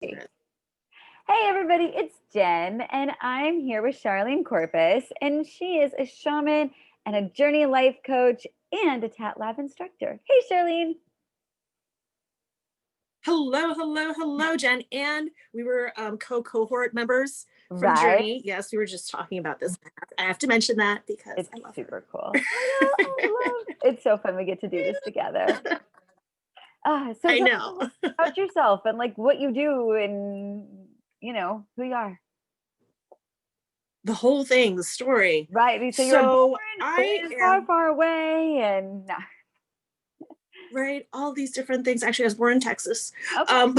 Hey everybody, it's Jen, and I'm here with Charlene Corpus, and she is a shaman and a journey life coach and a Tat Lab instructor. Hey Charlene. Hello, Jen. And we were co-cohort members from Right? Journey. Yes, we were just talking about this. I have to mention that because It's I love super her. cool. I love it's so fun we get to do this together. So I tell know. me about yourself and like what you do and who you are. The whole thing, the story. Right. So you're So I born far, am, far away and right, all these different things. Actually, I was born in Texas. okay. Um,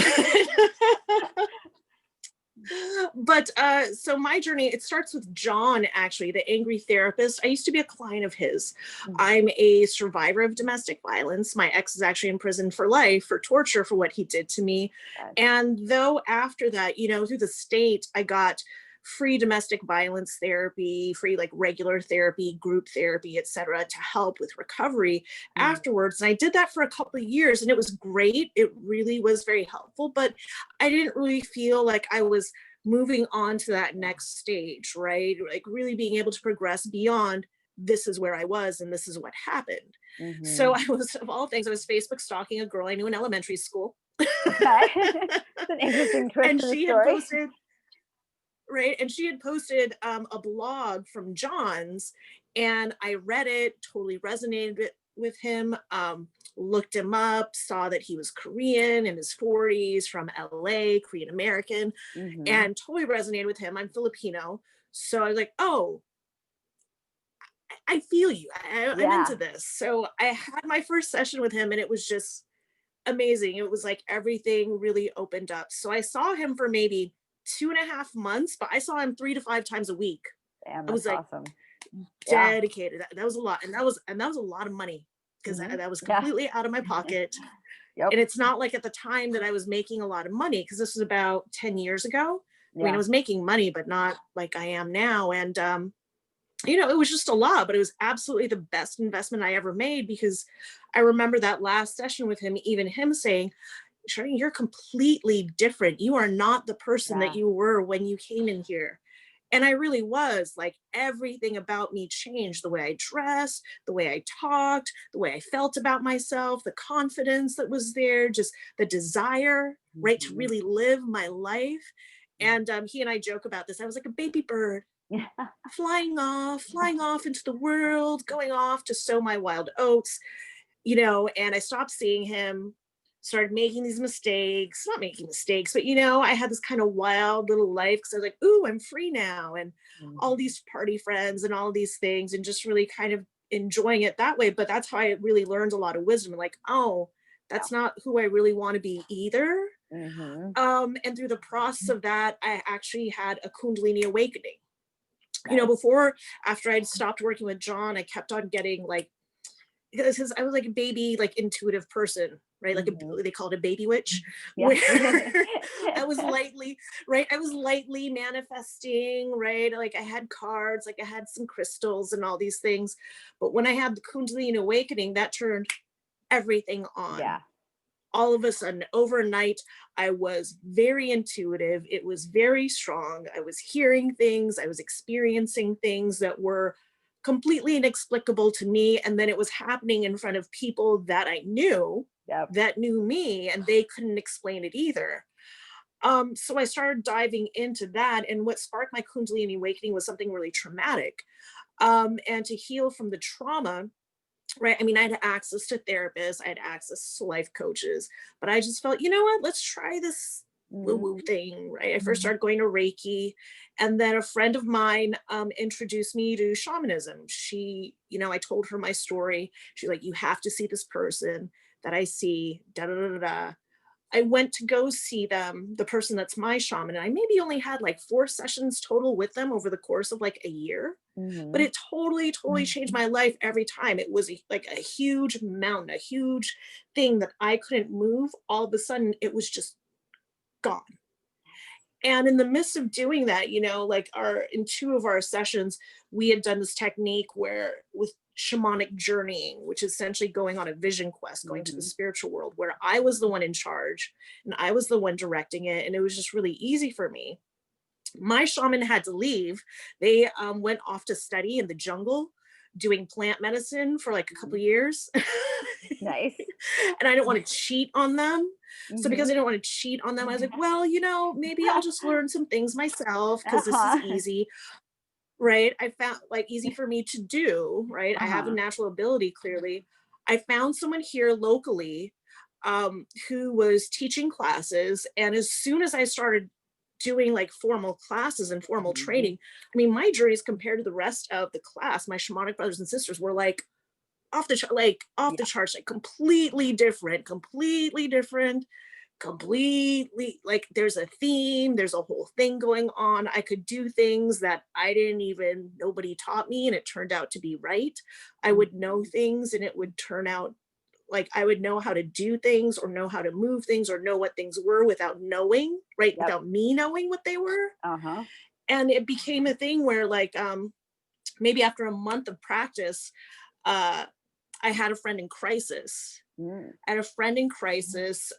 but so my journey, it starts with John, actually, the angry therapist. I used to be a client of his. Mm, I'm a survivor of domestic violence. My ex is actually in prison for life for torture for what he did to me. God. And though after that, through the state, I got free domestic violence therapy, free like regular therapy, group therapy, etc., to help with recovery Mm, afterwards. And I did that for a couple of years and it was great. It really was very helpful, but I didn't really feel like I was moving on to that next stage, right? Like really being able to progress beyond this is where I was and this is what happened. So mm-hmm. I was, of all things, I was Facebook stalking a girl I knew in elementary school. Okay. It's an interesting twist And to the she had story. posted, right? And she had posted a blog from John's, and I read it, totally resonated with him. Looked him up, saw that he was Korean in his 40s from LA, Korean American, Hmm. and totally resonated with him. I'm Filipino. So I was like, oh, I feel you. I'm into Yeah. this. So I had my first session with him, and it was just amazing. It was like everything really opened up. So I saw him for maybe 2.5 months, but I saw him 3 to 5 times a week. Damn, I was that's like awesome. Yeah. dedicated. That was a lot, and that was a lot of money because Hmm. that was Yeah. completely out of my pocket. Yep. And it's not like at the time that I was making a lot of money because this was about 10 years ago. I mean, I Yeah. was making money, but not like I am now. And it was just a lot, but it was absolutely the best investment I ever made because I remember that last session with him, even him saying, Charlene, you're completely different. You are not the person that Yeah. you were when you came in here. And I really was. Like everything about me changed, the way I dressed, the way I talked, the way I felt about myself, the confidence that was there, just the desire, right, to Hmm. really live my life. And he and I joke about this. I was like a baby bird Yeah. flying off into the world, going off to sow my wild oats, and I stopped seeing him, started making these mistakes, not making mistakes, but I had this kind of wild little life because I was like, ooh, I'm free now. And all Mhm. these party friends and all these things, and just really kind of enjoying it that way. But that's how I really learned a lot of wisdom. Like, oh, Yeah. that's not who I really want to be either. Hmm. And through the process of that, I actually had a Kundalini awakening. Nice. Before, after I'd stopped working with John, I kept on getting like, because I was like a baby, like intuitive person, right? Like Hmm. they call it a baby witch, Yeah. where I was lightly, right? I was lightly manifesting, right? Like I had cards, like I had some crystals and all these things. But when I had the Kundalini awakening, that turned everything on. Yeah. All of a sudden, overnight, I was very intuitive. It was very strong. I was hearing things, I was experiencing things that were completely inexplicable to me. And then it was happening in front of people that I knew, Yep. that knew me, and they couldn't explain it either. So I started diving into that. And what sparked my Kundalini awakening was something really traumatic. And to heal from the trauma, right? I mean, I had access to therapists, I had access to life coaches, but I just felt, you know what, let's try this woo Hmm. woo thing, right? I first started going to Reiki, and then a friend of mine introduced me to shamanism. I told her my story. She's like, you have to see this person that I see, da da da da. I went to go see them, the person that's my shaman, and I maybe only had like 4 sessions total with them over the course of like a year. But Hmm. it totally changed my life every time. It was like a huge mountain, a huge thing that I couldn't move. All of a sudden, it was just gone. And in the midst of doing that, like in 2 of our sessions, we had done this technique where with shamanic journeying, which is essentially going on a vision quest, going to the spiritual world, where I was the one in charge and I was the one directing it. And it was just really easy for me. My shaman had to leave. They went off to study in the jungle doing plant medicine for like a couple years. Nice. And I didn't want to cheat on them. So because I Mhm. didn't want to cheat on them, I was like, well, you know, maybe I'll just learn some things myself because this is Uh-huh. easy, right? I found like easy for me to do, right? I have a Uh-huh. natural ability, clearly. I found someone here locally who was teaching classes. And as soon as I started doing like formal classes and formal Mhm. training, I mean, my journeys compared to the rest of the class, my shamanic brothers and sisters were like off the Yeah. charts, like completely different, completely like there's a theme, there's a whole thing going on. I could do things that I didn't even, nobody taught me, and it turned out to be right. I would know Mhm. things and it would turn out like I would know how to do things or know how to move things or know what things were without knowing, right? Yep. Without me knowing what they were. Uh-huh. And it became a thing where like maybe after a month of practice, uh I had a friend in crisis. Mm. I had a friend in crisis.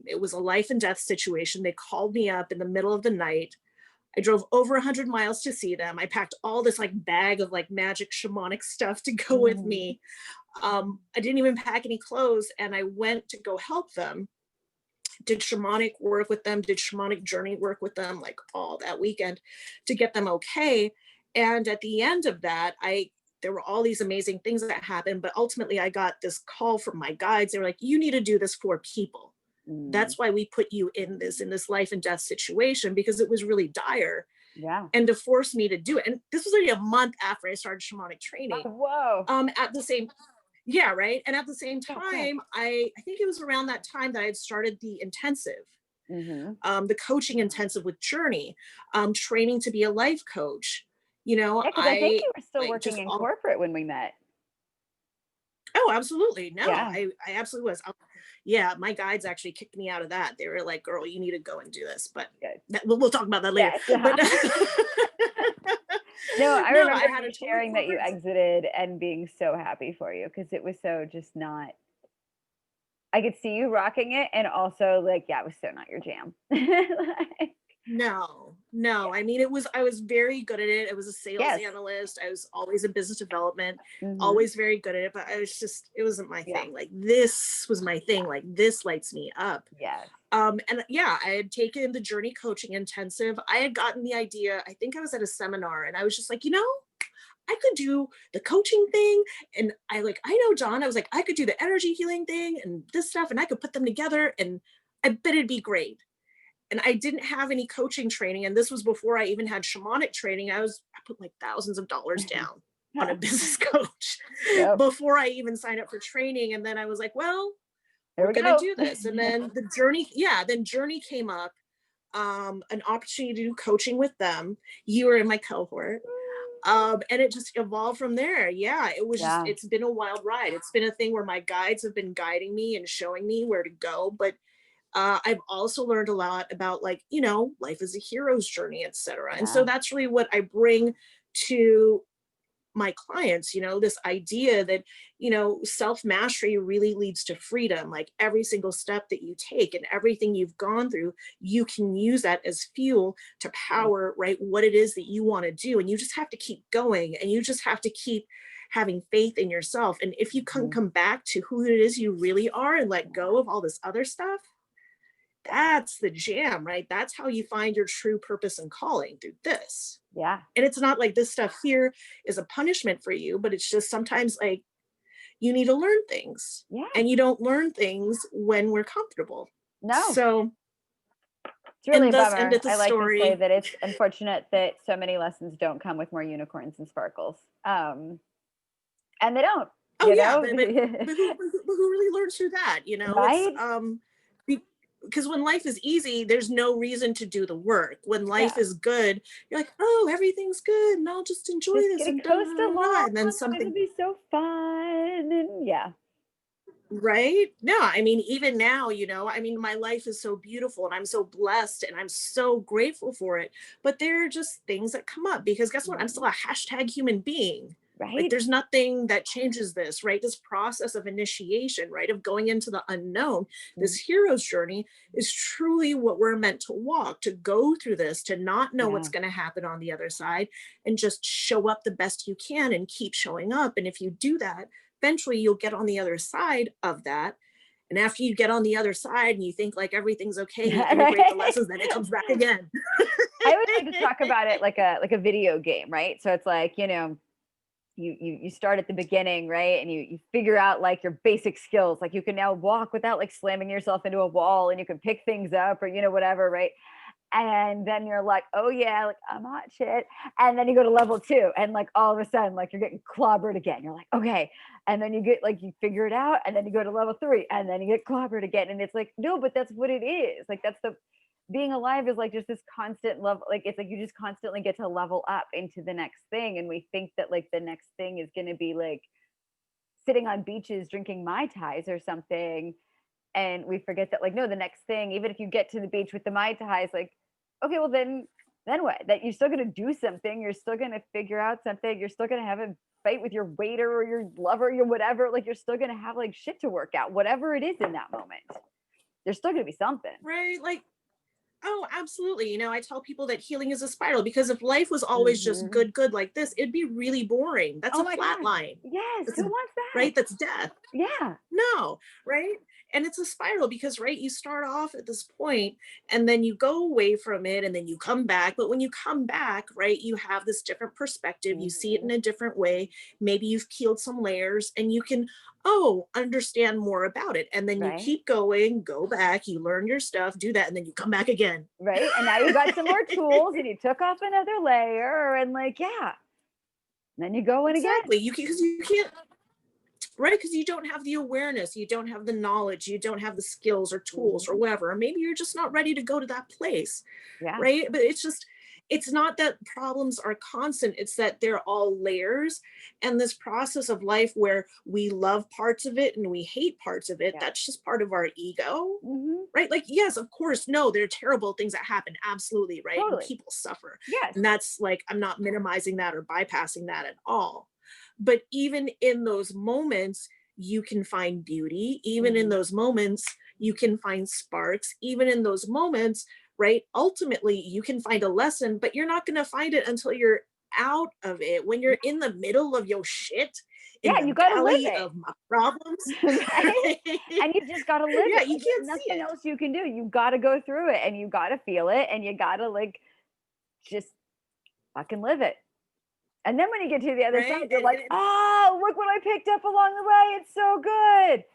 It was a life and death situation. They called me up in the middle of the night. I drove over 100 miles to see them. I packed all this like bag of like magic shamanic stuff to go with Mhm. me. I didn't even pack any clothes, and I went to go help them. Did shamanic work with them, did shamanic journey work with them, like all that weekend to get them okay. And at the end of that, there were all these amazing things that happened, but ultimately I got this call from my guides. They were like, you need to do this for people. Mm. That's why we put you in this life and death situation, because it was really dire, Yeah. and to force me to do it. And this was only a month after I started shamanic Oh, training. whoa. At the same Yeah, right. And at the same So quick. time, I think it was around that time that I had started the intensive, Mhm. the coaching intensive with Journey, training to be a life coach. You know, Yeah, because I think I you were still like working just in all, corporate when we met. oh, absolutely. No, Yeah. I absolutely was. Yeah, my guides actually kicked me out of that. They were like, girl, you need to go and do this. But Good. we'll talk about that later. Yes. But No, I no, remember I had you a totally sharing that you corporate. exited and being so happy for you because it was so just not. I could see you rocking it, and also like, yeah, it was so not your jam. Like, No, no. I mean, I was very good at it. I was a sales yes. analyst. I was always in business development, Hmm. always very good at it. But I was just, it wasn't my Yeah. thing. Like this was my thing. Yeah. Like this lights me up. Yes. And yeah, I had taken the Journey Coaching Intensive. I had gotten the idea. I think I was at a seminar, and I was just like, you know, I could do the coaching thing. And I know John. I was like, I could do the energy healing thing and this stuff, and I could put them together, and I bet it'd be great. And I didn't have any coaching training. And this was before I even had shamanic training. I put like thousands of dollars down on a business coach Yep. before I even signed up for training. And then I was like, well, There we're we going to go. do this. And then then Journey came up, an opportunity to do coaching with them. You were in my cohort. And it just evolved from there. Yeah, Yeah. it's been a wild ride. It's been a thing where my guides have been guiding me and showing me where to go. But I've also learned a lot about like, you know, life is a hero's journey, etc. And so Yeah. that's really what I bring to my clients, you know, this idea that, you know, self mastery really leads to freedom. Like every single step that you take and everything you've gone through, you can use that as fuel to power, right, what it is that you want to do. And you just have to keep going, and you just have to keep having faith in yourself. And if you can Mhm. come back to who it is you really are and let go of all this other stuff, that's the jam, right? That's how you find your true purpose and calling, through this. Yeah. And it's not like this stuff here is a punishment for you, but it's just sometimes like you need to learn things, Yeah. and you don't learn things when we're comfortable. No, So, it's really and a thus bummer. ended the I like to say story. that it's unfortunate that so many lessons don't come with more unicorns and sparkles. And they don't, Oh you yeah, know? but who really learns through that? You know, it's Right? because when life is easy, there's no reason to do the work. When life Yeah. is good, you're like, oh, everything's good, and I'll just enjoy Just this gonna and da da coast da da. along. And then It'll something, be so fun. And yeah. right? No, I mean, even now, you know, I mean, my life is so beautiful and I'm so blessed and I'm so grateful for it. But there are just things that come up because guess what? I'm Mhm. still a hashtag human being. Like Right. there's nothing that changes this, right? This process of initiation, right? Of going into the unknown, this Mm, hero's journey is truly what we're meant to walk, to go through this, to not know what's yeah. going to happen on the other side and just show up the best you can and keep showing up. And if you do that, eventually you'll get on the other side of that. And after you get on the other side and you think like everything's okay and you integrate the Right. lessons, then it comes back again. I always like to talk about it like a video game, right? So it's like, you start at the beginning, right? And you figure out like your basic skills. Like you can now walk without like slamming yourself into a wall, and you can pick things up or whatever, right? And then you're like, oh yeah, like I'm hot shit. And then you go to level 2, and like all of a sudden, like you're getting clobbered again. You're like, okay. And then you get like you figure it out, and then you go to level 3, and then you get clobbered again. And it's like, no, but that's what it is. Like that's the being alive is like just this constant level. Like it's like you just constantly get to level up into the next thing. And we think that like the next thing is gonna be like sitting on beaches drinking Mai Tais or something. And we forget that like no, the next thing, even if you get to the beach with the Mai Tais, like, okay, well then what? That you're still gonna do something, you're still gonna figure out something, you're still gonna have a fight with your waiter or your lover, your whatever, like you're still gonna have like shit to work out, whatever it is in that moment. There's still gonna be something. Right? Like, oh, absolutely. You know, I tell people that healing is a spiral because if life was always just Hmm. good like this, it'd be really boring. That's Oh a my flat gosh. line. Yes, That's who wants that? right. That's death. Yeah. No, right? And it's a spiral because, right, you start off at this point and then you go away from it and then you come back. But when you come back, right, you have this different perspective. You see it in Hmm. a different way. Maybe you've peeled some layers and you can, oh, understand more about it. And then you Right. keep going, go back, you learn your stuff, do that, and then you come back again. Right. And now you got some more tools, and you took off another layer, and like, yeah. And then you go in again. Exactly. You can, because you can't, right? Because you don't have the awareness, you don't have the knowledge, you don't have the skills or tools or Hmm. whatever. Or maybe you're just not ready to go to that place, Yeah. right? But it's just, it's not that problems are constant, it's that they're all layers. And this process of life where we love parts of it and we hate parts of it, Yeah. that's just part of our ego, Hmm. right? Like, yes, of course, no, there are terrible things that happen, absolutely, right? And Totally. people suffer. Yes. And that's like, I'm not minimizing that or bypassing that at all. But even in those moments, you can find beauty. Even in Hmm. those moments, you can find sparks. Even in those moments, right? Ultimately, you can find a lesson, but you're not going to find it until you're out of it. When you're in the middle of your shit, in Yeah, the you got to live valley it. of my problems, Right? right? And you just got to live Yeah, it. you Like, there's can't see nothing it, else you can do. You got to go through it, and you got to feel it, and you got to like just fucking live it. And then when you get to the other right? side, you're like, oh, look what I picked up along the way. It's so good.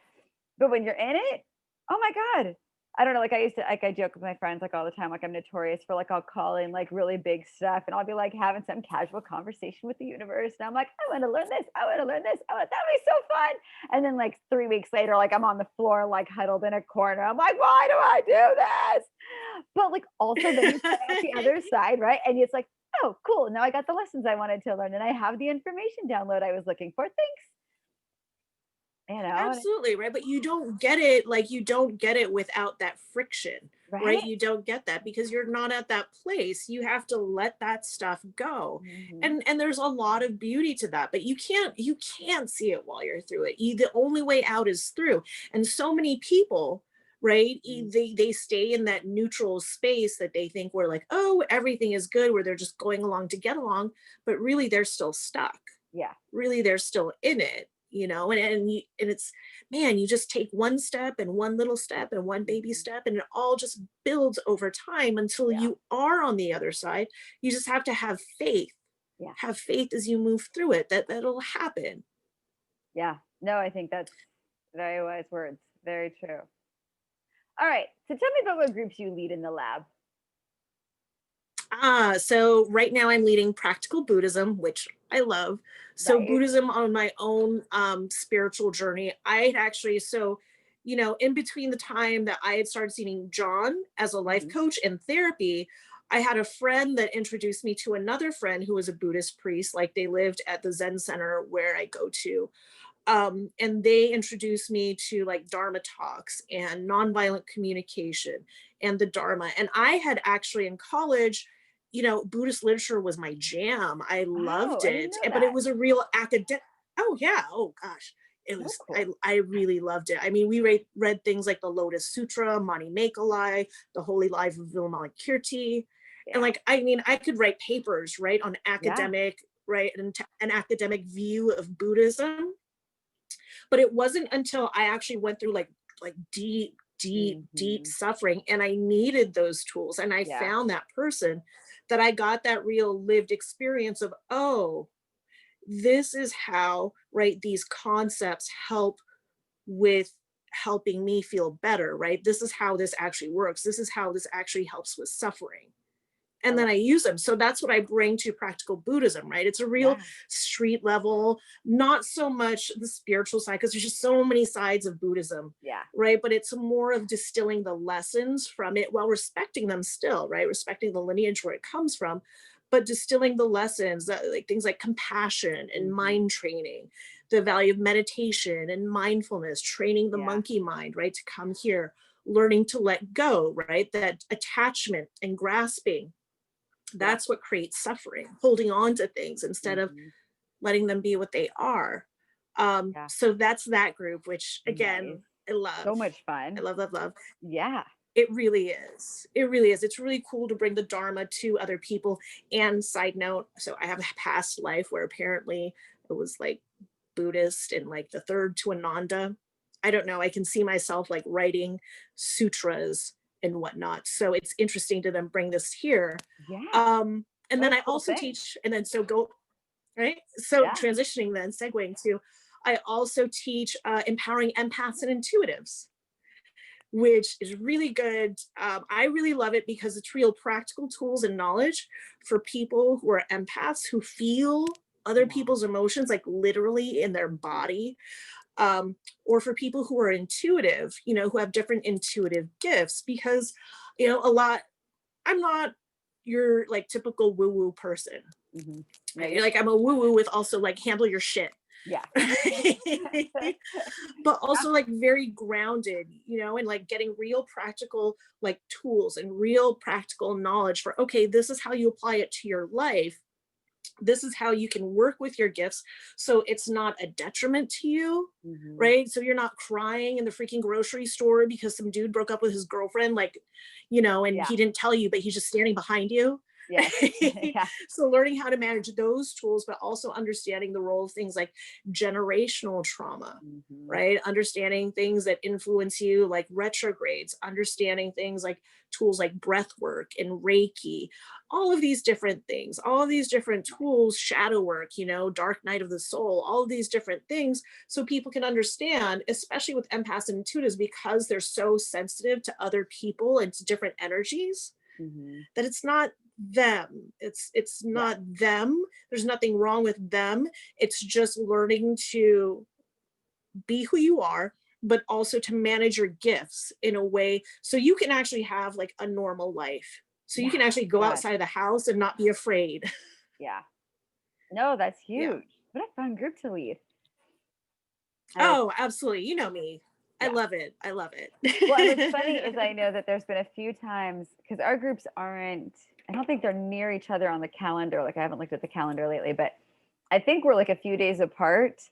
But when you're in it, oh my God. I don't know. Like I used to, like I joke with my friends like all the time, like I'm notorious for like I'll call in like really big stuff, and I'll be like having some casual conversation with the universe. And I'm like, I want to learn this. I want to learn this. Oh, that'd be so fun. And then like 3 weeks later, like I'm on the floor, like huddled in a corner. I'm like, why do I do this? But like also then you come out the other side, right? And it's like, oh, cool. Now I got the lessons I wanted to learn, and I have the information download I was looking for. Thanks. And Absolutely, right? But you don't get it, like you don't get it without that friction, right? right? You don't get that because you're not at that place. You have to let that stuff go. Hmm. And there's a lot of beauty to that, but you can't see it while you're through it. The only way out is through. And so many people, right? They stay in that neutral space that they think we're like, oh, everything is good, where they're just going along to get along, but really they're still stuck, Yeah. really they're still in it, you know. And it's, man, you just take one step and one little step and one baby Mhm. step and it all just builds over time until Yeah. you are on the other side. You just have to Yeah. have faith as you move through it, that that'll happen. Yeah. No, I think that's very wise words. Very true. All right. So tell me about what groups you lead in the lab. So right now I'm leading practical Buddhism, which I love. So Right. Buddhism on my own spiritual journey, I had actually, so, you know, in between the time that I had started seeing John as a life Mhm. coach and therapy, I had a friend that introduced me to another friend who was a Buddhist priest. Like they lived at the Zen center where I go to. And they introduced me to like Dharma talks and nonviolent communication and the Dharma. And I had actually in college, Buddhist literature was my jam. I Oh, loved I didn't it, know but it that. was a real academic. Oh yeah. Oh gosh. It Oh, was, I, cool. I really loved it. I mean, we read things like the Lotus Sutra, Mani Mekalai, the Holy Life of Vimalakirti. And Yeah. like, I mean, I could write papers, right, on Yeah. academic, right, an academic view of Buddhism. But it wasn't until I actually went through like deep, deep, deep Hmm. suffering, and I needed those tools, and I Yeah. found that person, that I got that real lived experience of, oh, this is how, right, these concepts help with helping me feel better, right? This is how this actually works. This is how this actually helps with suffering. I And love then I use them. So that's what I bring to practical Buddhism, right? It's a real Yeah. street level, not so much the spiritual side, because there's just so many sides of Buddhism, Yeah. right? But it's more of distilling the lessons from it while respecting them still, right? Respecting the lineage where it comes from, but distilling the lessons, that, like things like compassion and Hmm. mind training, the value of meditation and mindfulness, training the Yeah. monkey mind, right? To come here, learning to let go, right? That attachment and grasping, Yeah. that's what creates suffering, holding on to things instead of Hmm. letting them be what they are. Yeah. So that's that group, which Nice. again, I love. So much I fun. love, love, love. Yeah. It really is. It really is. It's really cool to bring the Dharma to other people. And side note, so I have a past life where apparently it was like Buddhist and like the third to Ananda. I don't know. I can see myself like writing sutras and whatnot. So it's interesting to then bring this here. Yeah. And What then a I cool also thing. teach, and then so go, right? So Yeah. transitioning then, segueing to, I also teach empowering empaths and intuitives, which is really good. I really love it because it's real practical tools and knowledge for people who are empaths, who feel other Yeah. people's emotions like literally in their Mhm. body, or for people who are intuitive, who have different intuitive gifts. Because a lot, I'm not your like typical woo woo person. Mhm. No, you're Like I'm a woo woo with also like handle your shit. yeah. But Yeah. also like very grounded, and like getting real practical like tools and real practical knowledge for, okay, this is how you apply it to your life. This is how you can work with your gifts so it's not a detriment to you, Mhm. right? So you're not crying in the freaking grocery store because some dude broke up with his girlfriend, like, and Yeah. he didn't tell you, but he's just standing behind you. Yes. Yeah. So learning how to manage those tools, but also understanding the role of things like generational trauma, Mhm. right? Understanding things that influence you, like retrogrades, understanding things like tools like breath work and Reiki, all of these different things, all of these different tools, shadow work, dark night of the soul, all of these different things, so people can understand, especially with empaths and intuitives, because they're so sensitive to other people and to different energies, Mhm. that it's not them. It's Yeah. not them. There's nothing wrong with them. It's just learning to be who you are, but also to manage your gifts in a way so you can actually have like a normal life. So you Yeah. can actually go God. outside of the house and not be afraid. Yeah. No, that's Yeah. huge. What a fun group to lead. And it's Oh, absolutely. You know me. I yeah. love it. I love Well, and what's funny it. is I know that there's been a few times because our groups aren't, I don't think they're near each other on the calendar. Like I haven't looked at the calendar lately, but I think we're like a few days apart.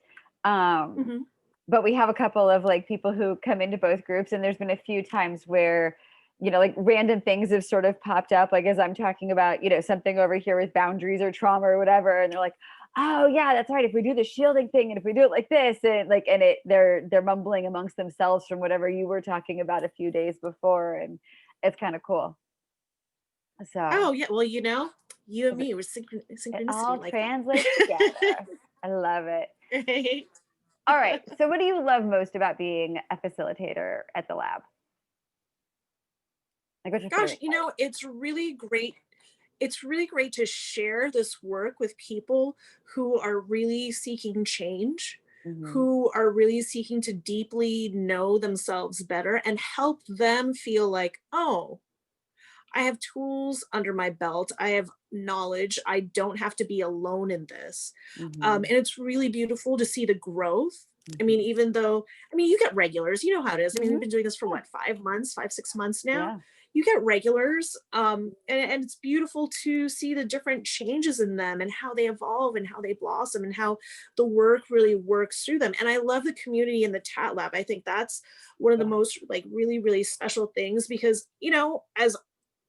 Um, Mhm. but we have a couple of like people who come into both groups, and there's been a few times where, like random things have sort of popped up, like as I'm talking about, something over here with boundaries or trauma or whatever, and they're like, oh yeah, that's right, if we do the shielding thing and if we do it like this, and like, and they're mumbling amongst themselves from whatever you were talking about a few days before, and it's kind of cool. So Oh, yeah. Well, you and it me, we're all synchronicity like that. translates together. I love it. Right? All right, so what do you love most about being a facilitator at the lab? Like, what's your Gosh, favorite part? it's really great. It's really great to share this work with people who are really seeking change, Mhm. who are really seeking to deeply know themselves better and help them feel like, oh, I have tools under my belt. I have knowledge. I don't have to be alone in this. Mhm. And it's really beautiful to see the growth. I mean, Mhm. even though, you get regulars, you know how it is. I mean, we've Mhm. been doing this for Yeah. what, 5 months, 5, 6 months now. Yeah. you get regulars, and it's beautiful to see the different changes in them and how they evolve and how they blossom and how the work really works through them. And I love the community in the Tat Lab. I think that's one of the Yeah. most like really, really special things because, you know, as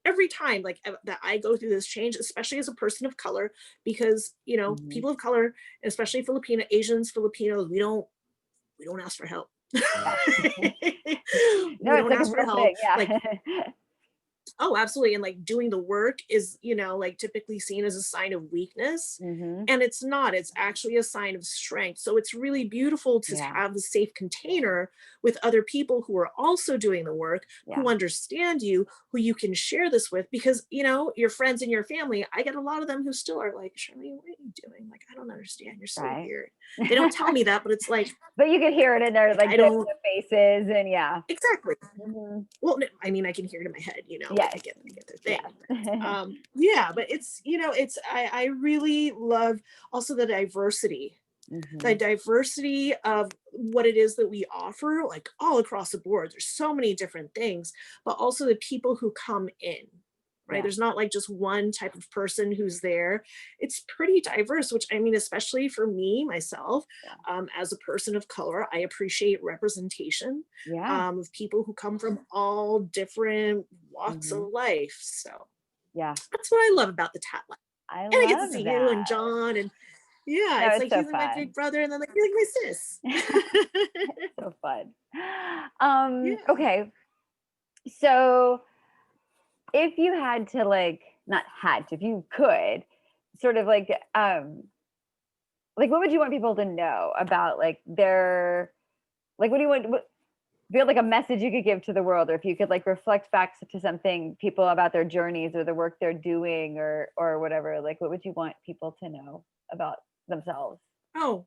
every time like that I go through this change, especially as a person of color, because you know, Mhm. people of color, especially Filipino, Asians, Filipinos, we don't ask for help. Yeah. No, We it's don't like a ask for real help. thing. Like, Yeah. oh, absolutely. And like doing the work is, you know, like typically seen as a sign of weakness. Hmm. And it's not, it's actually a sign of strength. So it's really beautiful to Yeah. have the safe container with other people who are also doing the work, Yeah. who understand you, who you can share this with. Because, you know, your friends and your family, I get a lot of them who still are like, Charlene, what are you doing? Like, I don't understand. You're so Right. weird. They don't tell me that, but it's But you could hear it in their like like I don't the faces and yeah. exactly. Hmm. Well, no, I mean, I can hear it in my head, you know, like Yes. I get their thing. Yes. Yeah, but it's, you know, it's, I really love also the Hmm. diversity of what it is that we offer, like all across the board. There's so many different things, but also the people who come in, right? Yeah. There's not like just one type of person who's there. It's pretty diverse, which I mean, especially for me, myself, Yeah. as a person of color, I appreciate representation Yeah. of people who come from all different walks of Hmm. life. So Yeah. that's what I love about the Tat Life. I And I get to love see you that. and John, and yeah, No, it's it's like so he's like my fun. big brother, and then like he's like my sis. So fun. Yeah. Okay. So if you had to like not had to, if you could sort of like what would you want people to know about like their like what do you want if you had like a message you could give to the world, or if you could like reflect back to something people about their journeys or the work they're doing or whatever, like what would you want people to know about themselves? Oh,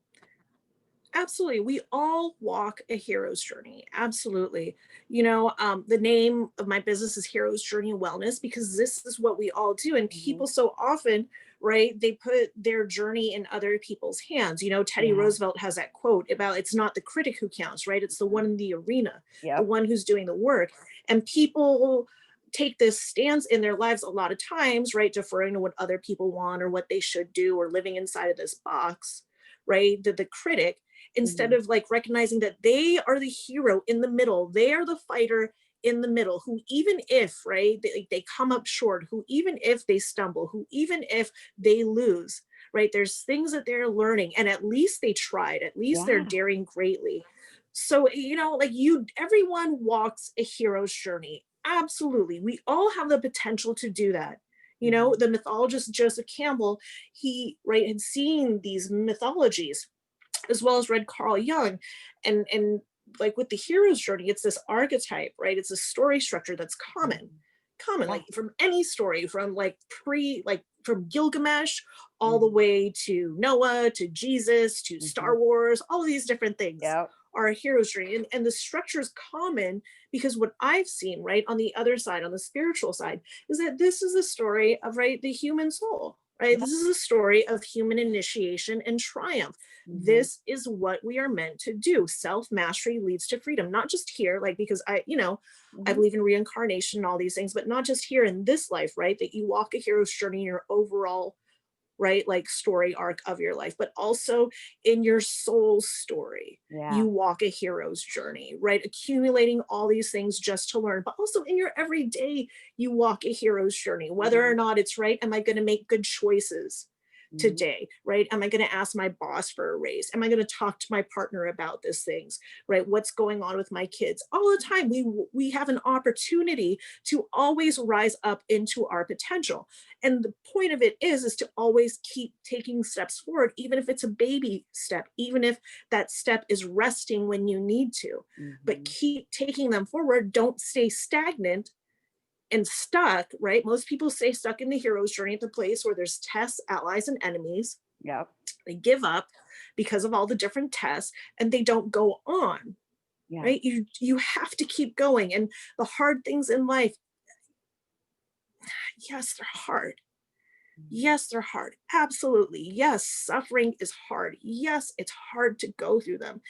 absolutely. We all walk a hero's journey. Absolutely. You know, the name of my business is Hero's Journey Wellness because this is what we all do. And Hmm. people so often, right, they put their journey in other people's hands. You know, Teddy Yeah. Roosevelt has that quote about it's not the critic who counts, right? It's the Mhm. one in the arena, the Yep. one who's doing the work. And people take this stance in their lives a lot of times, right, deferring to what other people want or what they should do or living inside of this box, right? The critic instead Hmm. of like recognizing that they are the hero in the middle, they are the fighter in the middle, who even if right they come up short, who even if they stumble, who even if they lose, right, there's things that they're learning and at least they tried, at least they're Yeah. daring greatly. So you know, like you, everyone walks a hero's journey. Absolutely, we all have the potential to do that. You know, Hmm. the mythologist Joseph Campbell, he right had seen these mythologies as well as read Carl Jung, and like with the hero's journey, it's this archetype, right? It's a story structure that's Hmm. common, Yeah. like from any story, from like like from Gilgamesh all the Hmm. way to Noah to Jesus to Hmm. Star Wars, all of these different things Yep. are a hero's journey, and the structure is common because what I've seen right on the other side, on the spiritual side, is that this is a story of right the human soul, right? Yeah. This is a story of human initiation and triumph. Hmm. This is what we are meant to do. Self mastery leads to freedom, not just here, like, because I, you know, I Hmm. believe in reincarnation and all these things, but not just here in this life, right? That you walk a hero's journey in your overall, right, like story arc of your life, but also in your soul story. Yeah. You walk a hero's journey, right? Accumulating all these things just to learn, but also in your everyday, you walk a hero's journey, whether or Hmm. not it's right. Am I going to make good choices Hmm. today, right? Am I going to ask my boss for a raise? Am I going to talk to my partner about these things, right? What's going on with my kids? All the time, we have an opportunity to always rise up into our potential. And the point of it is to always keep taking steps forward, even if it's a baby step, even if that step is resting when you need to, but Hmm. keep taking them forward. Don't stay stagnant and stuck, right? Most people stay stuck in the hero's journey at the place where there's tests, allies, and enemies. Yep. They give up because of all the different tests and they don't go on, Yeah. right? You have to keep going. And the hard things in life, yes, they're hard. Mhm. Yes, they're hard. Absolutely. Yes, suffering is hard. Yes, it's hard to go through them.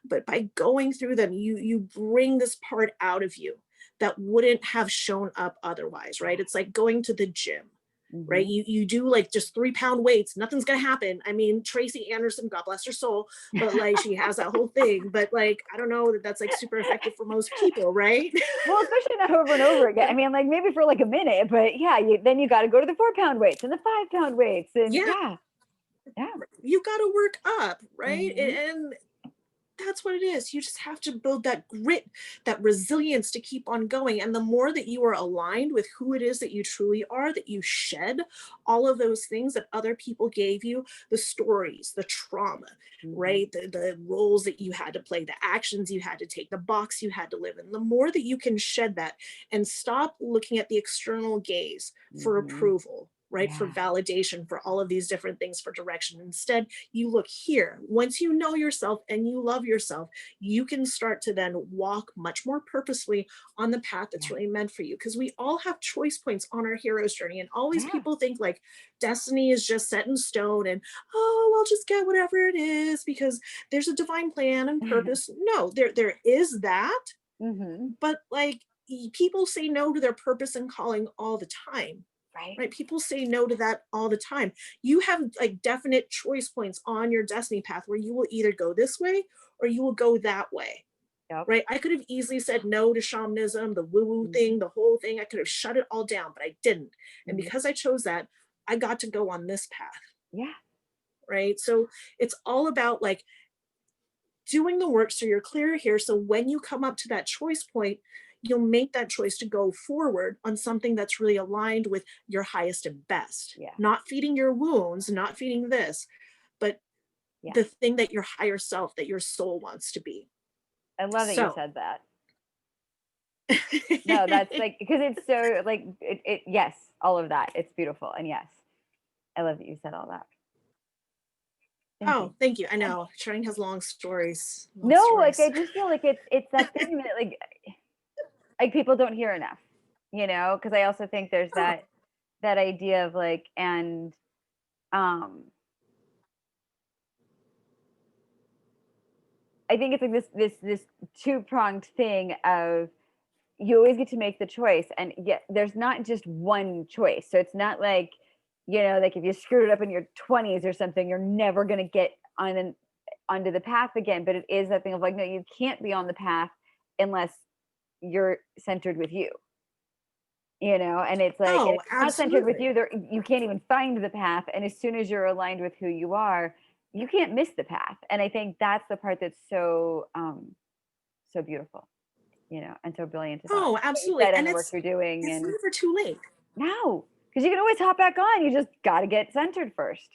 But by going through them, you bring this part out of you. that wouldn't have shown up otherwise, right? It's like going to the gym, right? Mhm. You do like just 3 pound weights, nothing's gonna happen. I mean, Tracy Anderson, God bless her soul, but like she has that whole thing. But like, I don't know that that's like super effective for most people, right? Well, especially not over and over again. I mean, like maybe for like a minute, but yeah, then you got to go to the 4 pound weights and the 5 pound weights, and Yeah, yeah, yeah. you got to work up, right? Hmm. And that's what it is. You just have to build that grit, that resilience to keep on going. And the more that you are aligned with who it is that you truly are, that you shed all of those things that other people gave you, the stories, the trauma, Hmm. right? The roles that you had to play, the actions you had to take, the box you had to live in, the more that you can shed that and stop looking at the external gaze for Hmm. approval, right? For Yeah, validation, for all of these different things, for direction. Instead, you look here. Once you know yourself and you love yourself, you can start to then walk much more purposefully on the path that's yeah, really meant for you. Because we all have choice points on our hero's journey. And always yeah. people think like destiny is just set in stone and, oh, I'll just get whatever it is because there's a divine plan and purpose. No, there is that. Hmm. But like people say no to their purpose and calling all the time, Right. right? People say no to that all the time. You have like definite choice points on your destiny path where you will either go this way or you will go that way, Yep. right? I could have easily said no to shamanism, the woo woo Hmm. thing, the whole thing. I could have shut it all down, but I didn't. And Hmm. because I chose that, I got to go on this path, Yeah. right? So it's all about like doing the work so you're clear here. So when you come up to that choice point, you'll make that choice to go forward on something that's really aligned with your highest and best, Yeah. not feeding your wounds, not feeding this, but Yeah. the thing that your higher self, that your soul wants to be. I love that you So, said that. No, that's like because it's so like yes, all of that. It's beautiful. And yes, I love that you said all that. Thank you. oh, thank you. I know Charlene has long stories, long No, like I stories. just feel like it's that thing that like people don't hear enough, because I also think there's Oh, that idea of like and um I think it's like this two-pronged thing of you always get to make the choice, and yet there's not just one choice. So it's not like, like if you screwed it up in your 20s or something, you're never going to get onto the path again. But it is that thing of like, no, you can't be on the path unless you're centered with you, and it's like, and if oh, you're not centered with absolutely. you, there you can't even find the path. And as soon as you're aligned with who you are, you can't miss the path. And I think that's the part that's so beautiful, and so brilliant about Oh, what you absolutely. said and And the work you're doing. it's And never too late. no, because you can always hop back on. You just got to get centered first.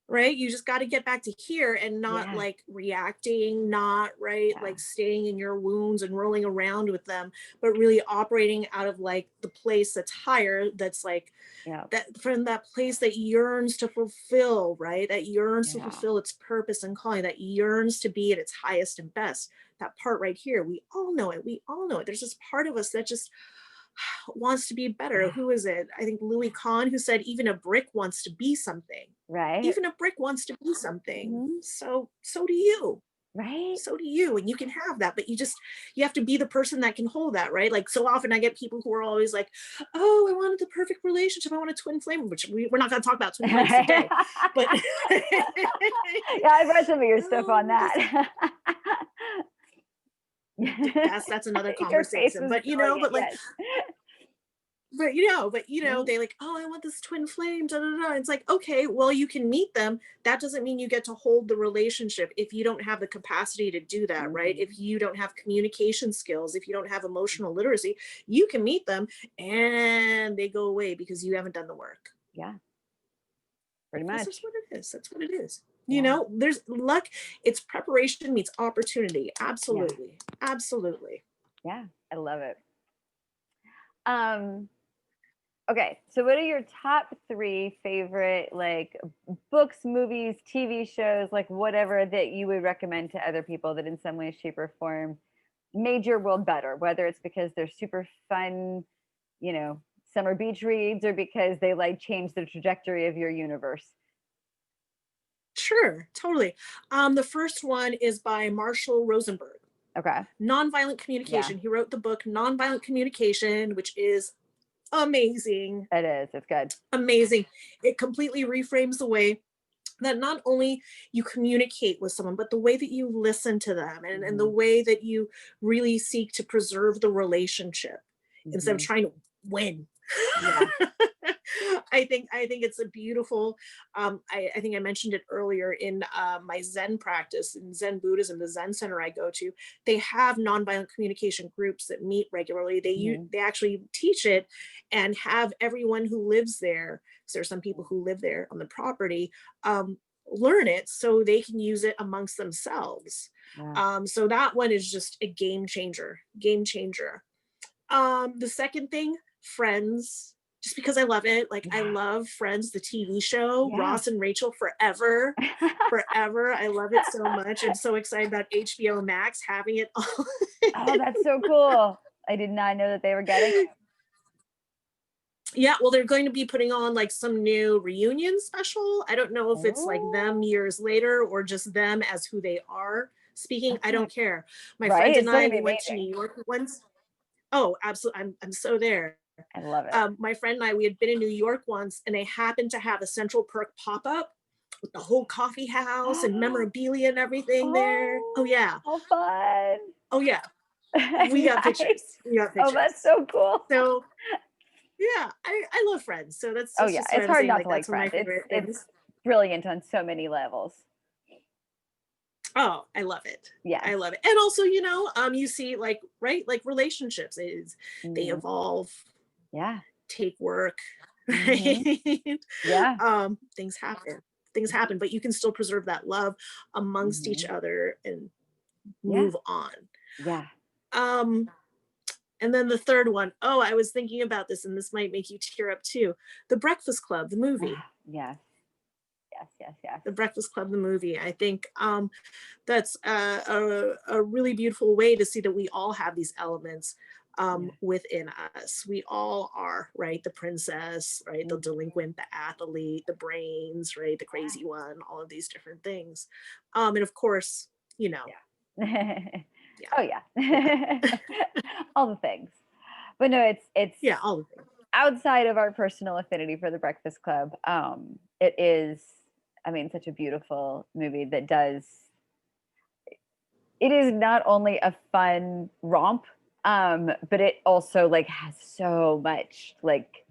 Right? You just got to get back to here and not Yeah. like reacting, not right, Yeah. like staying in your wounds and rolling around with them, but really operating out of like the place that's higher, that's like Yeah. that from that place that yearns to fulfill, right? That yearns to Yeah. fulfill its purpose and calling, that yearns to be at its highest and best. That part right here, we all know it. We all know it. There's this part of us that just wants to be better. Yeah. Who is it? I think Louis Kahn, who said, even a brick wants to be something. Right. Even a brick wants to be something. Hmm. So do you. Right. So do you. And you can have that, but you have to be the person that can hold that, right? Like so often I get people who are always like, oh, I wanted the perfect relationship. I want a twin flame, which we're not going to talk about twin flames today. But Yeah, I've read some of your stuff on oh, just that. that's another Your face conversation. was But brilliant. but like Yes. but they like, oh, I want this twin flame, da, da, da. It's like, okay, well, you can meet them. That doesn't mean you get to hold the relationship if you don't have the capacity to do that, right? Hmm. If you don't have communication skills, if you don't have emotional literacy, you can meet them and they go away because you haven't done the work. Yeah. Pretty Because that's much. what it is. That's what it is. Yeah. There's luck. It's preparation meets opportunity. Yeah. Absolutely. Absolutely. Yeah. I love it. Um, Okay, so what are your top three favorite like books, movies, TV shows, like whatever that you would recommend to other people that in some way, shape, or form made your world better? Whether it's because they're super fun, summer beach reads, or because they like change the trajectory of your universe. Sure, totally. The first one is by Marshall Rosenberg. Okay. Nonviolent Yeah, communication. He wrote the book Nonviolent Communication, which is amazing. it is. It's good. Amazing. It completely reframes the way that not only you communicate with someone, but the way that you listen to them, and the Hmm. way that you really seek to preserve the relationship instead of Hmm. trying to win. Yeah. I think it's a beautiful. I think I mentioned it earlier in my Zen practice in Zen Buddhism, the Zen center I go to. They have nonviolent communication groups that meet regularly. Hmm. They actually teach it and have everyone who lives there. Because there's some people who live there on the property. Learn it so they can use it amongst themselves. Yeah. So that one is just a game changer. Game changer. The second thing, Friends, just because I love it. Like I Yeah. love Friends, the TV show, Yeah. Ross and Rachel forever. Forever. I love it so much. I'm so excited about HBO Max having it all. Oh, that's so cool. I did not know that they were getting it. Yeah, well, they're going to be putting on like some new reunion special. I don't know if it's like them Oh, years later or just them as who they are speaking. I okay. don't care. My Right? friend It's and still I, gonna be we went to amazing. New York once. Oh, absolutely. I'm so there. I love it. My friend and I, we had been in New York once, and they happened to have a Central Perk pop up with the whole coffee house and memorabilia and everything there. Oh Oh, yeah. how fun. Oh yeah. We got pictures. Nice. We got Oh, that's pictures. so cool. So yeah, I love Friends. So Oh, that's yeah, just what it's I'm hard saying. not Like to like that's one of my Friends. favorite It's things. brilliant on so many levels. Oh, I love it. Yeah. I love it. And also, you see like, right, like relationships is they Mhm. evolve, Yeah. take work, Mhm. right? Yeah. Things happen. Things happen, but you can still preserve that love amongst each Mhm. other and Yeah. move on. Yeah. Um, and then the third one, oh, I was thinking about this, and this might make you tear up too. The Breakfast Club, the movie. Yes. Yes, yes, yes. The Breakfast Club, the movie. I think that's a really beautiful way to see that we all have these elements Yeah. within us. We all are, right? The princess, right? The Mhm. delinquent, the athlete, the brains, right? The crazy one, all of these different things. And of course, Yeah. yeah, Oh, yeah. yeah, All the things. But no, it's yeah, all of them. outside of our personal affinity for the Breakfast Club. It is, I mean, such a beautiful movie that does it is not only a fun romp, but it also like has so much like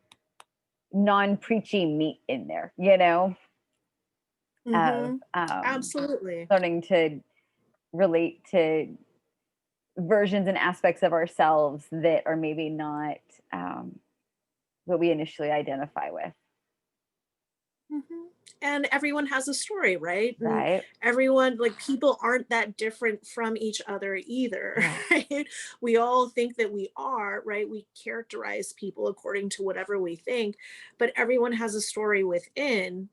non-preachy meat in there, of Mm-hmm. Absolutely. learning to relate to versions and aspects of ourselves that are maybe not what we initially identify with, Mhm. And everyone has a story, right? And right? everyone, like people aren't that different from each other either, Yeah. right? We all think that we are, right? We characterize people according to whatever we think, but everyone has a story within.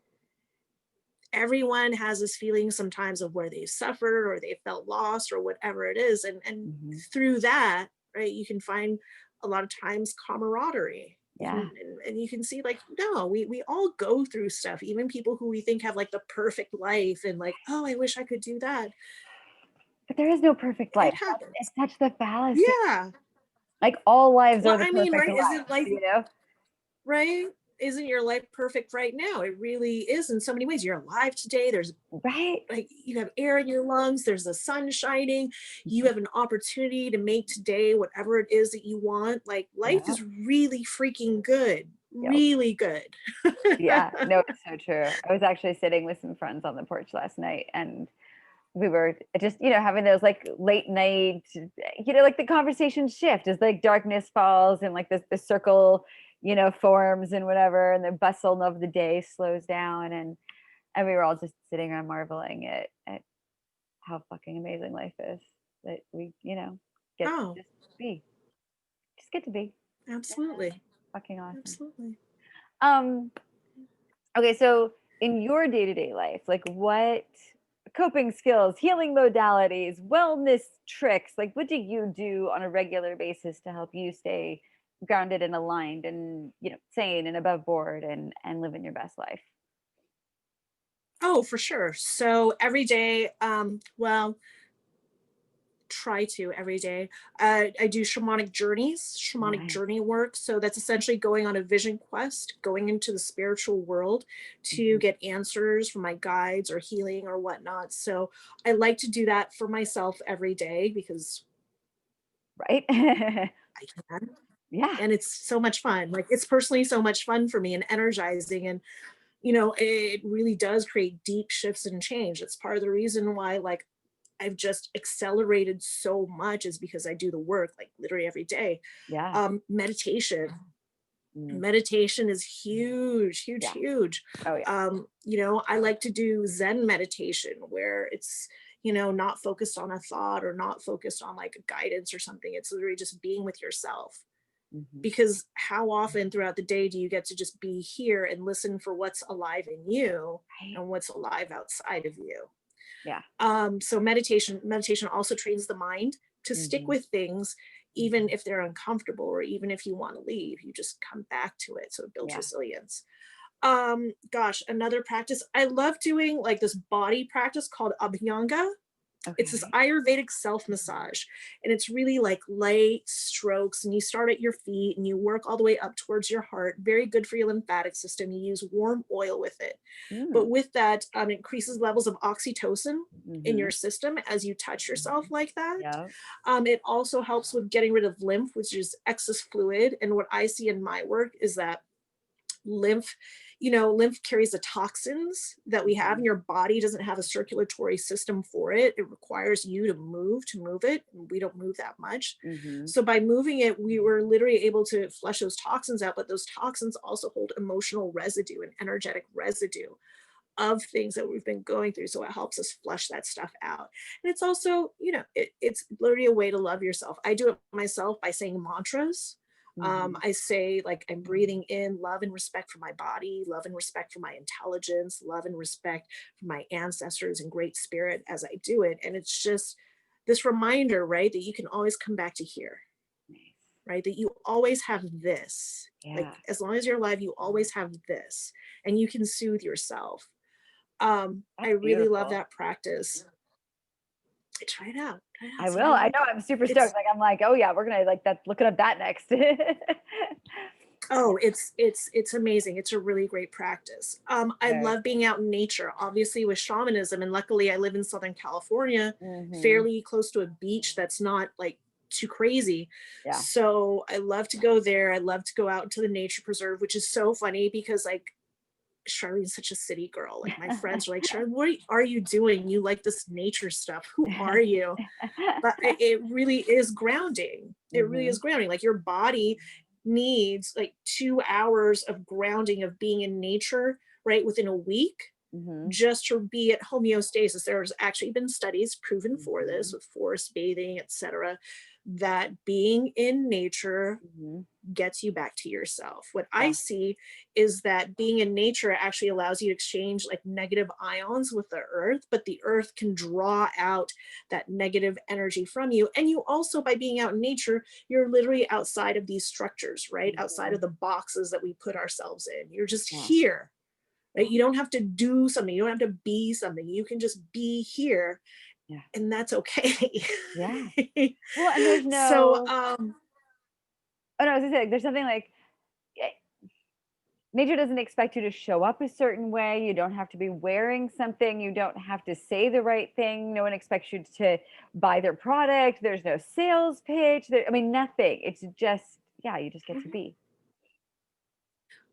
Everyone has this feeling sometimes of where they suffered or they felt lost or whatever it is. And Hmm. through that, right, you can find a lot of times camaraderie. You Yeah. can and you can see like, no, we all go through stuff, even people who we think have like the perfect life and like, oh, I wish I could do that. But there is no perfect It life. happens. It's such the fallacy. Yeah. Like all lives Well, are the I mean, perfect right, isn't lives, life right? Isn't your life perfect right now? It really is in so many ways. You're alive today. There's right? like you have air in your lungs, there's the sun shining, you Mhm. have an opportunity to make today whatever it is that you want. Like life Yeah. is really freaking good, Yep. really good. Yeah. No, it's so true. I was actually sitting with some friends on the porch last night and we were just, having those like late night, like the conversation shift as like darkness falls and like the circle, forms and whatever, and the bustle of the day slows down. And we were all just sitting around marveling at how fucking amazing life is that we, get to Oh, just get to be. Yeah, absolutely. fucking awesome. Absolutely. Um, okay, so in your day-to-day life, like what coping skills, healing modalities, wellness tricks, like what do you do on a regular basis to help you stay grounded and aligned and, sane and above board and living your best life? Oh, for sure. So every day, well, try to every day. I do shamanic journeys, shamanic Nice. journey work. So that's essentially going on a vision quest, going into the spiritual world to Mhm. get answers from my guides or healing or whatnot. So I like to do that for myself every day because Right? I can. Yeah. And it's so much fun. Like it's personally so much fun for me and energizing. And you know, it really does create deep shifts and change. It's part of the reason why, like, I've just accelerated so much is because I do the work like literally every day. Yeah. Meditation. Mm. Meditation is huge, huge, Yeah. huge. Oh, yeah. You know, I like to do Zen meditation where it's, you know, not focused on a thought or not focused on like a guidance or something. It's literally just being with yourself. Mhm. Because how often throughout the day do you get to just be here and listen for what's alive in you Right? and what's alive outside of you? Yeah. So meditation also trains the mind to stick Mhm. with things even if they're uncomfortable or even if you want to leave, you just come back to it, so it builds Yeah. resilience. Gosh, another practice I love doing, like this body practice called abhyanga. It's this Okay. Ayurvedic self massage, and it's really like light strokes. And you start at your feet and you work all the way up towards your heart. Very good for your lymphatic system. You use warm oil with it. But Mm. with that, it increases levels of oxytocin in Mhm. your system as you touch yourself like that. Yeah. It also helps with getting rid of lymph, which is excess fluid. And what I see in my work is that lymph, you know, lymph carries the toxins that we have, Mhm. and your body doesn't have a circulatory system for it. It requires you to move it, and we don't move that much. Mhm. So by moving it, we were literally able to flush those toxins out, but those toxins also hold emotional residue and energetic residue of things that we've been going through. So it helps us flush that stuff out. And it's also, you know, it's literally a way to love yourself. I do it myself by saying mantras. Mhm. I say, like, I'm breathing in love and respect for my body, love and respect for my intelligence, love and respect for my ancestors and great spirit as I do it. And it's just this reminder, right, that you can always come back to here, Nice. right? That you always have this. Like, Yeah. as long as you're alive, you always have this, and you can soothe yourself. I That's really love beautiful. that practice. Try it out. Try it out. I See how will. you I like know. it. I'm super stoked. It's Like, I'm like, oh yeah, we're gonna like that. Looking up that next. oh, it's amazing. It's a really great practice. I Very love cool. being out in nature, obviously with shamanism, and luckily I live in Southern California, Mhm. fairly close to a beach that's not like too crazy. Yeah. So I love to go there. I love to go out into the nature preserve, which is so funny because like Charlene's such a city girl. Like my friends are like, Charlene, what are you doing? You like this nature stuff. Who are you? But it really is grounding. It really is Mhm. grounding. Like your body needs like 2 hours of grounding of being in nature, right? Within a week, Mhm. just to be at homeostasis. There's actually been studies proven for this Mhm. with forest bathing, etc., that being in nature Mhm. gets you back to yourself. What I Yeah. see is that being in nature actually allows you to exchange like negative ions with the earth, but the earth can draw out that negative energy from you. And you also, by being out in nature, you're literally outside of these structures, right? Outside of Mhm. the boxes that we put ourselves in. You're just Yeah. here, Yeah. right? You don't have to do something, you don't have to be something. You can just be here, Yeah. and that's okay. Yeah. Well, and there's so, no. Oh no, I was gonna say like, there's something like eh, nature doesn't expect you to show up a certain way. You don't have to be wearing something. You don't have to say the right thing. No one expects you to buy their product. There's no sales pitch. I mean, nothing. It's just, yeah, you just get to be.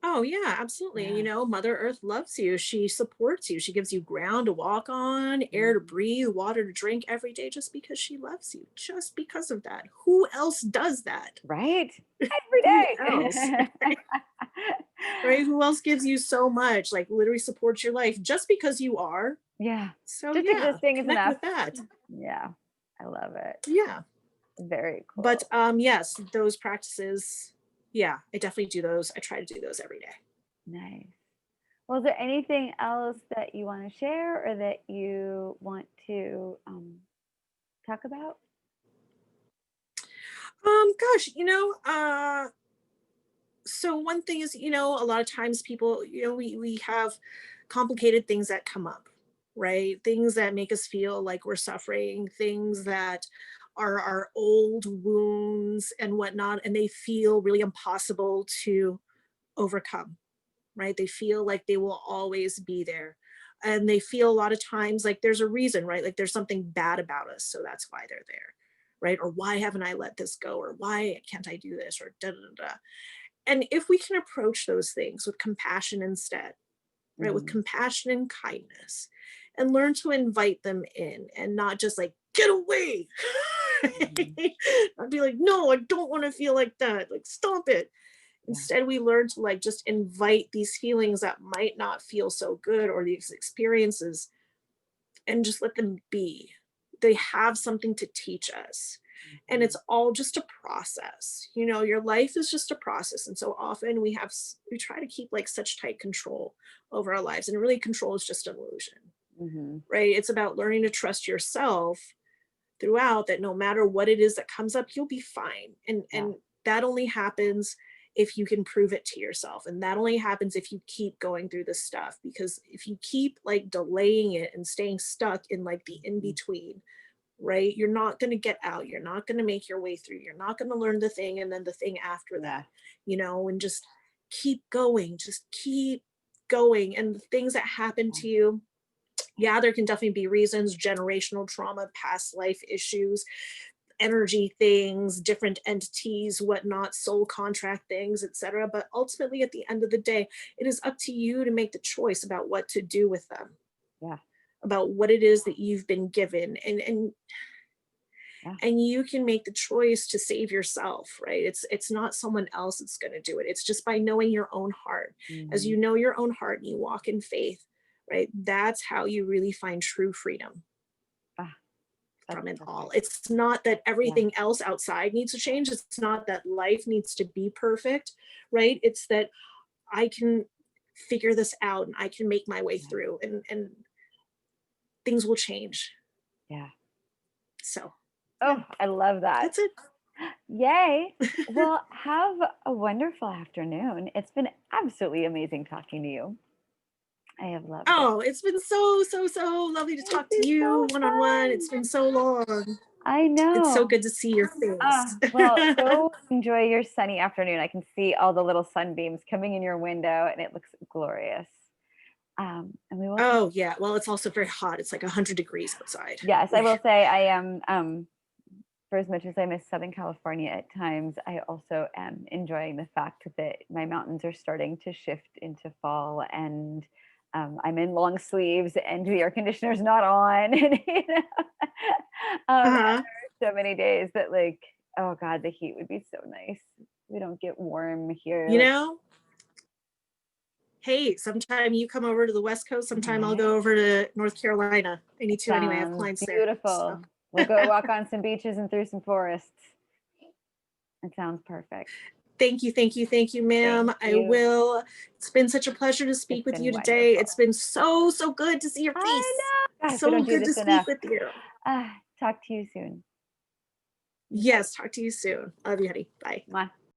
Oh, yeah, absolutely. You Yeah. know, Mother Earth loves you. She supports you. She gives you ground to walk on, air to Mhm. breathe, water to drink every day just because she loves you. Just because of that. Who else does that? Right? Every Who else? day. Right? Who else gives you so much, like literally supports your life just because you are? Yeah. So, Just yeah, existing is connect enough. with that. Yeah. I love it. Yeah. Very But cool. yes, those practices, yeah, I definitely do those. I try to do those every day. Nice. Well, is there anything else that you want to share or that you want to talk about? Gosh, so one thing is, a lot of times people, we have complicated things that come up, right? Things that make us feel like we're suffering, things that are our old wounds and whatnot, and they feel really impossible to overcome, right? They feel like they will always be there. And they feel a lot of times like there's a reason, right? Like there's something bad about us, so that's why they're there, right? Or why haven't I let this go? Or why can't I do this? Or da da da da. And if we can approach those things with compassion instead, right? With compassion and kindness, and learn to invite them in and not just like, get away. I'd be like, no, I don't want to feel like that. Like, stop it. Instead, we learn to like just invite these feelings that might not feel so good or these experiences and just let them be. They have something to teach us. And it's all just a process. You know, your life is just a process. And so often we try to keep like such tight control over our lives. And really, control is just an illusion, right? It's about learning to trust yourself throughout, that no matter what it is that comes up, you'll be fine. And that only happens if you can prove it to yourself. And that only happens if you keep going through this stuff, because if you keep like delaying it and staying stuck in like the in between, right, you're not going to get out. You're not going to make your way through. You're not going to learn the thing and then the thing after that, you know, and just keep going, just keep going. And the things that happen to you, there can definitely be reasons: generational trauma, past life issues, energy things, different entities, whatnot, soul contract things, etc. But ultimately, at the end of the day, it is up to you to make the choice about what to do with them. About what it is that you've been given, and you can make the choice to save yourself, right? It's not someone else that's going to do it. It's just by knowing your own heart. As you know your own heart and you walk in faith, right? That's how you really find true freedom from it all. It's not that everything else outside needs to change. It's not that life needs to be perfect, right? It's that I can figure this out and I can make my way through, and things will change. So. I love that. That's it. Yay. Well, have a wonderful afternoon. It's been absolutely amazing talking to you. I have loved it. It's been so lovely to talk to you one-on-one. It's been so long. I know. It's so good to see your face. Well, go enjoy your sunny afternoon. I can see all the little sunbeams coming in your window and it looks glorious. And we will. Oh yeah. Well, it's also very hot. It's like 100 degrees outside. Yes, I will say I am, for as much as I miss Southern California at times, I also am enjoying the fact that my mountains are starting to shift into fall, and I'm in long sleeves and the air conditioner's not on. And, and there are so many days that like, oh God, the heat would be so nice. We don't get warm here. You know? Hey, sometime you come over to the West Coast. Sometime I'll go over to North Carolina. I need to anyway. I have clients there. Beautiful. So. We'll go walk on some beaches and through some forests. It sounds perfect. Thank you, ma'am. I will. It's been such a pleasure to speak with you today. Wonderful. It's been so good to see your face. I know. Gosh, so good to speak with you. Talk to you soon. Yes, talk to you soon. Love you, honey. Bye. Mwah.